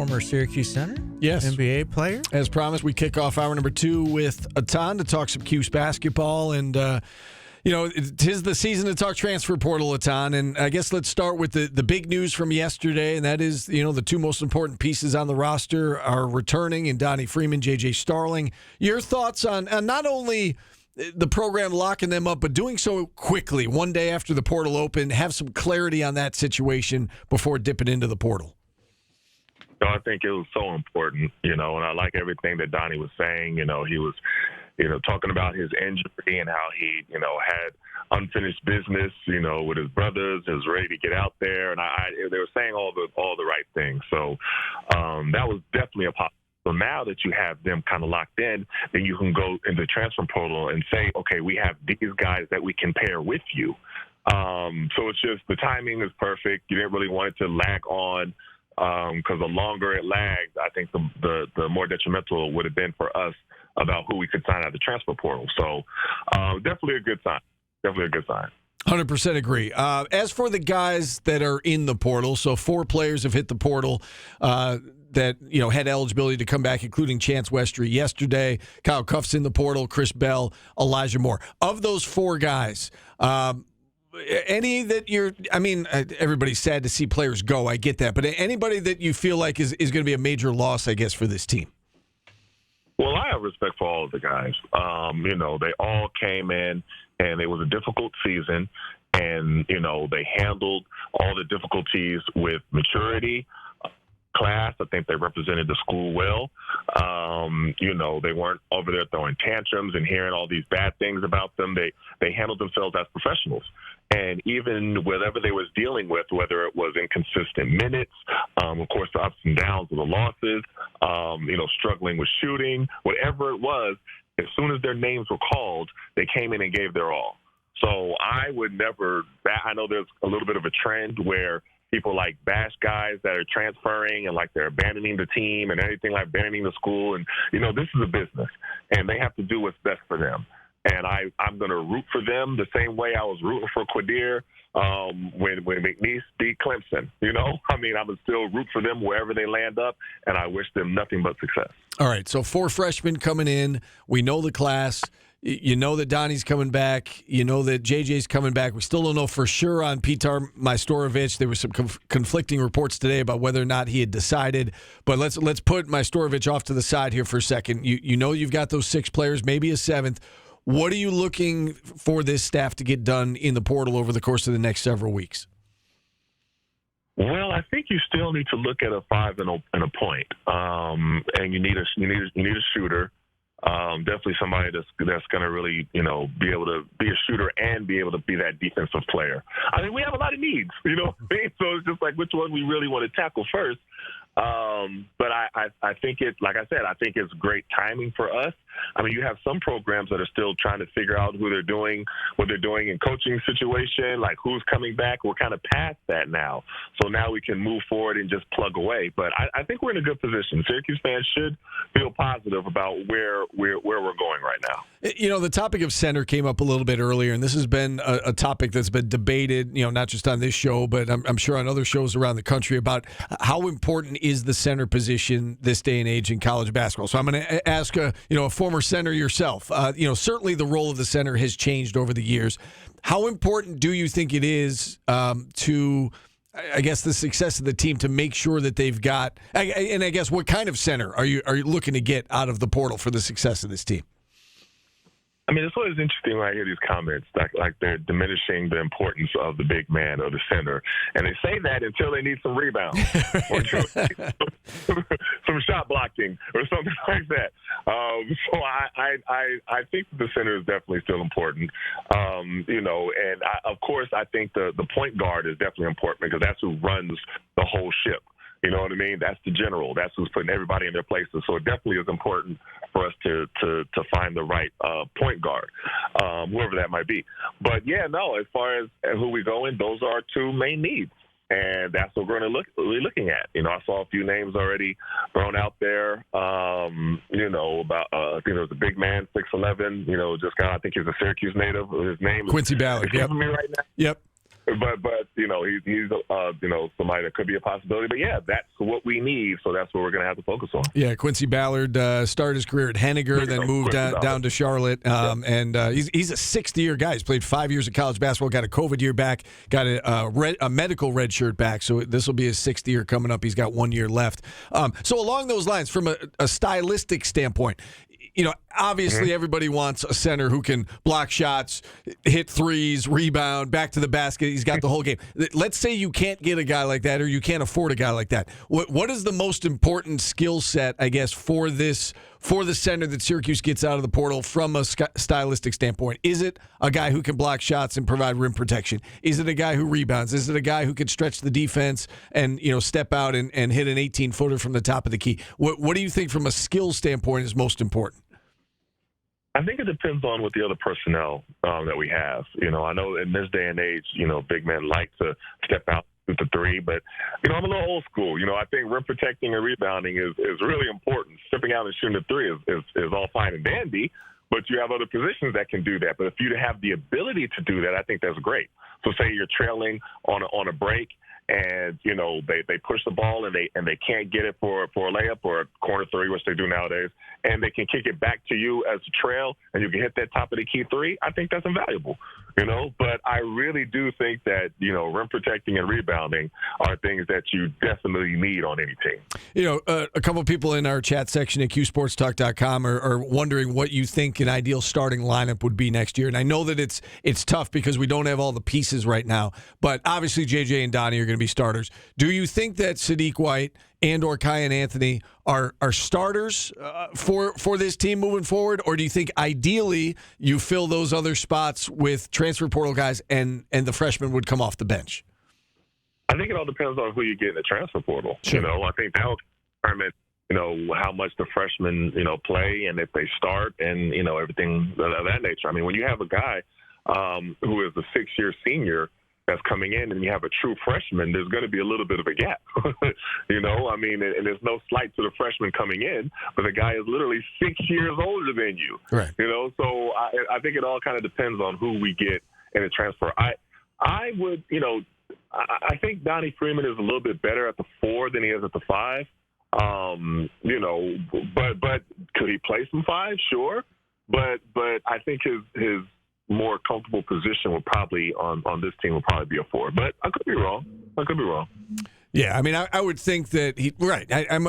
Former Syracuse center? Yes. NBA player? As promised, we kick off hour number 2 with Etan to talk some Cuse basketball. And, tis the season to talk transfer portal, Etan. And I guess let's start with the big news from yesterday, and that is, the two most important pieces on the roster are returning in Donnie Freeman, J.J. Starling. Your thoughts on not only the program locking them up, but doing so quickly, one day after the portal opened, have some clarity on that situation before dipping into the portal? I think it was so important, and I like everything that Donnie was saying. He was, talking about his injury and how he, had unfinished business, with his brothers, is ready to get out there. And they were saying all the right things. So that was definitely a positive. So now that you have them kind of locked in, then you can go into the transfer portal and say, okay, we have these guys that we can pair with you. So it's just the timing is perfect. You didn't really want it to lag on. Because the longer it lagged, I think the more detrimental it would have been for us about who we could sign out of the transfer portal. So definitely a good sign. 100% agree. As for the guys that are in the portal, so 4 players have hit the portal that had eligibility to come back, including Chance Westry yesterday. Kyle Cuff's in the portal, Chris Bell, Elijah Moore. Of those 4 guys, any that everybody's sad to see players go. I get that. But anybody that you feel like is going to be a major loss, I guess, for this team? Well, I have respect for all of the guys. They all came in, and it was a difficult season. And, they handled all the difficulties with maturity, class. I think they represented the school well. They weren't over there throwing tantrums and hearing all these bad things about them. They handled themselves as professionals. And even whatever they was dealing with, whether it was inconsistent minutes, of course, the ups and downs of the losses, struggling with shooting, whatever it was, as soon as their names were called, they came in and gave their all. So I would never – I know there's a little bit of a trend where people like bash guys that are transferring and like they're abandoning the team and anything, like abandoning the school. And, this is a business, and they have to do what's best for them. And I'm going to root for them the same way I was rooting for Quadir when McNeese beat Clemson. I'm going to still root for them wherever they land up, and I wish them nothing but success. All right, so 4 freshmen coming in. We know the class. You know that Donnie's coming back. You know that JJ's coming back. We still don't know for sure on Petar Majstorovic. There were some conflicting reports today about whether or not he had decided. But let's put Majstorovic off to the side here for a second. You've got those 6 players, maybe a 7th. What are you looking for this staff to get done in the portal over the course of the next several weeks? Well, I think you still need to look at a 5 and a point, and you need a shooter. Definitely somebody that's going to really, be able to be a shooter and be able to be that defensive player. We have a lot of needs, So it's just like which one we really want to tackle first. But I think like I said, I think it's great timing for us. You have some programs that are still trying to figure out what they're doing in coaching situation, like who's coming back. We're kind of past that now. So now we can move forward and just plug away. But I think we're in a good position. Syracuse fans should feel positive about where we're going right now. The topic of center came up a little bit earlier, and this has been a topic that's been debated, not just on this show, but I'm sure on other shows around the country about how important is the center position this day and age in college basketball. So I'm going to ask a former center yourself. Certainly the role of the center has changed over the years. How important do you think it is to, I guess, the success of the team to make sure that they've got, and I guess what kind of center are you looking to get out of the portal for the success of this team? It's always interesting when I hear these comments, like they're diminishing the importance of the big man or the center. And they say that until they need some rebounds or some shot blocking or something like that. So I think the center is definitely still important. Of course, I think the point guard is definitely important because that's who runs the whole ship. You know what I mean? That's the general. That's who's putting everybody in their places. So it definitely is important for us to find the right point guard, whoever that might be. But, as far as who we go in, those are our 2 main needs. And that's what we're going to really looking at. I saw a few names already thrown out there, about I think there was a big man, 6'11", I think he's a Syracuse native. His name Quincy Ballard. Yep. Me right now. Yep. but he's somebody that could be a possibility. But yeah, that's what we need. So that's what we're going to have to focus on. Yeah, Quincy Ballard started his career at Henniger, then moved down to Charlotte, and he's a sixth-year guy. He's played 5 years of college basketball, got a COVID year back, got a medical red shirt back, so this will be his sixth year coming up. He's got 1 year left. So along those lines, from a stylistic standpoint, obviously everybody wants a center who can block shots, hit threes, rebound, back to the basket. He's got the whole game. Let's say you can't get a guy like that, or you can't afford a guy like that. What is the most important skill set, I guess, for the center that Syracuse gets out of the portal from a stylistic standpoint? Is it a guy who can block shots and provide rim protection? Is it a guy who rebounds? Is it a guy who can stretch the defense and step out and hit an 18-footer from the top of the key? What do you think from a skill standpoint is most important? I think it depends on what the other personnel that we have. I know in this day and age, big men like to step out with the three, but I'm a little old school. I think rim protecting and rebounding is really important. Stepping out and shooting the three is all fine and dandy, but you have other positions that can do that. But if you have the ability to do that, I think that's great. So say you're trailing on a break, and they push the ball and they can't get it for a layup or a corner three, which they do nowadays, and they can kick it back to you as a trail, and you can hit that top of the key three. I think that's invaluable, But I really do think that rim protecting and rebounding are things that you definitely need on any team. A couple of people in our chat section at qsportstalk.com are wondering what you think an ideal starting lineup would be next year, and I know that it's tough because we don't have all the pieces right now. But obviously, JJ and Donnie are going to be starters. Do you think that Sadiq White and or Kai and Anthony are starters for this team moving forward, or do you think ideally you fill those other spots with transfer portal guys and the freshmen would come off the bench? I think it all depends on who you get in the transfer portal. Sure. I think that will determine how much the freshmen play and if they start and everything of that nature. I mean, when you have a guy who is a 6-year senior that's coming in and you have a true freshman, there's going to be a little bit of a gap. And there's no slight to the freshman coming in, but the guy is literally 6 years older than you. Right. So I think it all kind of depends on who we get in the transfer. I would, I think Donnie Freeman is a little bit better at the 4 than he is at the 5. But could he play some 5? Sure. But I think his more comfortable position would probably on this team would probably be a 4. But I could be wrong. Yeah, I mean, I would think that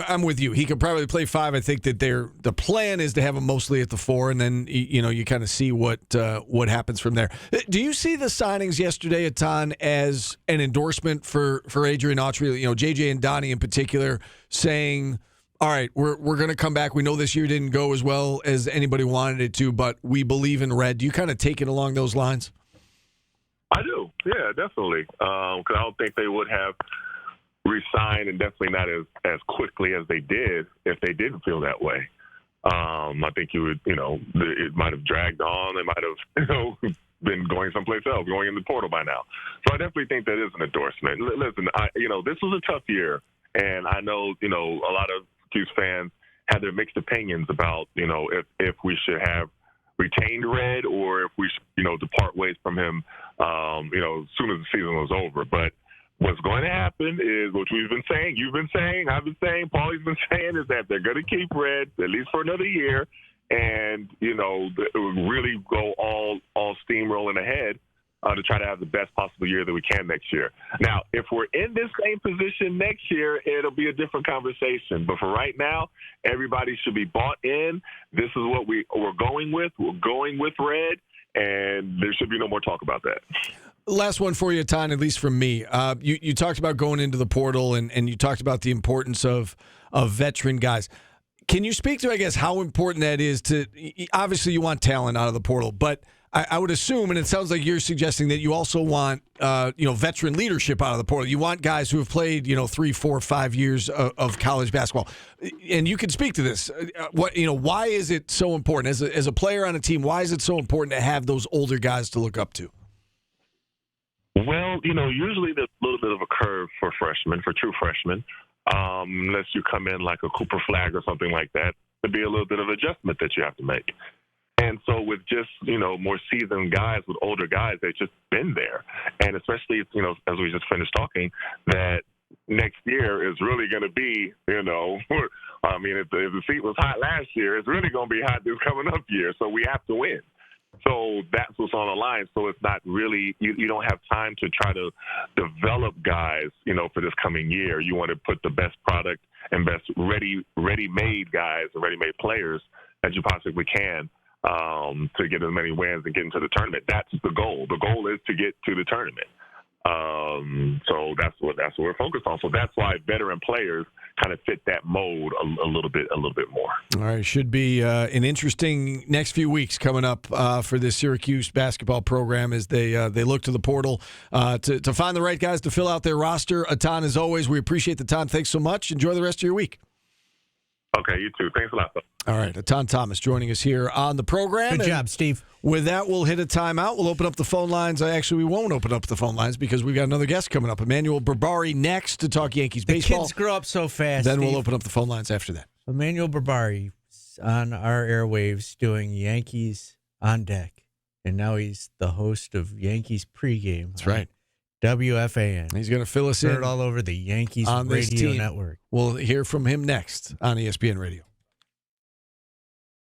I'm with you. He could probably play 5. I think that the plan is to have him mostly at the 4, and then you kind of see what happens from there. Do you see the signings yesterday, Etan, as an endorsement for Adrian Autry? JJ and Donnie in particular saying, all right, we're going to come back. We know this year didn't go as well as anybody wanted it to, but we believe in red. Do you kind of take it along those lines? I do. Yeah, definitely. Because I don't think they would have re-signed, and definitely not as quickly as they did if they didn't feel that way. I think you would, it might have dragged on. They might have, been going someplace else, going in the portal by now. So I definitely think that is an endorsement. Listen, this was a tough year, and I know, a lot of Cuse fans had their mixed opinions about, if we should have retained Red or if we should, depart ways from him, as soon as the season was over. But what's going to happen is what we've been saying, you've been saying, I've been saying, Paulie's been saying, is that they're going to keep Red at least for another year, and really go all steamrolling ahead to try to have the best possible year that we can next year. Now, if we're in this same position next year, it'll be a different conversation. But for right now, everybody should be bought in. This is what we're going with. We're going with Red, and there should be no more talk about that. Last one for you, Etan, at least from me. You talked about going into the portal, and you talked about the importance of veteran guys. Can you speak to, I guess, how important that is to – obviously you want talent out of the portal, but I would assume, and it sounds like you're suggesting that you also want veteran leadership out of the portal. You want guys who have played 3, 4, 5 years of college basketball, and you can speak to this. Why is it so important as a player on a team? Why is it so important to have those older guys to look up to? Well, usually there's a little bit of a curve for freshmen, for true freshmen, unless you come in like a Cooper Flag or something like that. There'd be a little bit of adjustment that you have to make. And so with just, more seasoned guys, with older guys, they've just been there. And especially, as we just finished talking, that next year is really going to be, I mean, if the seat was hot last year, it's really going to be hot this coming up year. So we have to win. So that's what's on the line. So it's not really, you don't have time to try to develop guys, for this coming year. You want to put the best product and best ready-made guys and ready-made players that you possibly can to get as many wins and get into the tournament. That's the goal. The goal is to get to the tournament. So that's what we're focused on. So that's why veteran players kind of fit that mode a little bit more. All right, should be an interesting next few weeks coming up for this Syracuse basketball program as they look to the portal to find the right guys to fill out their roster. Etan, as always, we appreciate the time. Thanks so much. Enjoy the rest of your week. Okay, you too. Thanks a lot, though. All right, Etan Thomas joining us here on the program. Good job, Steve. With that, we'll hit a timeout. We'll open up the phone lines. We won't open up the phone lines because we've got another guest coming up. Emmanuel Berbari next to talk Yankees baseball. The kids grow up so fast, Then Steve. we'll open up the phone lines after that. Emmanuel Berbari on our airwaves doing Yankees on deck. And now he's the host of Yankees pregame. That's right. WFAN. He's going to fill us Heard in all over the Yankees on this radio team. network. We'll hear from him next on ESPN Radio.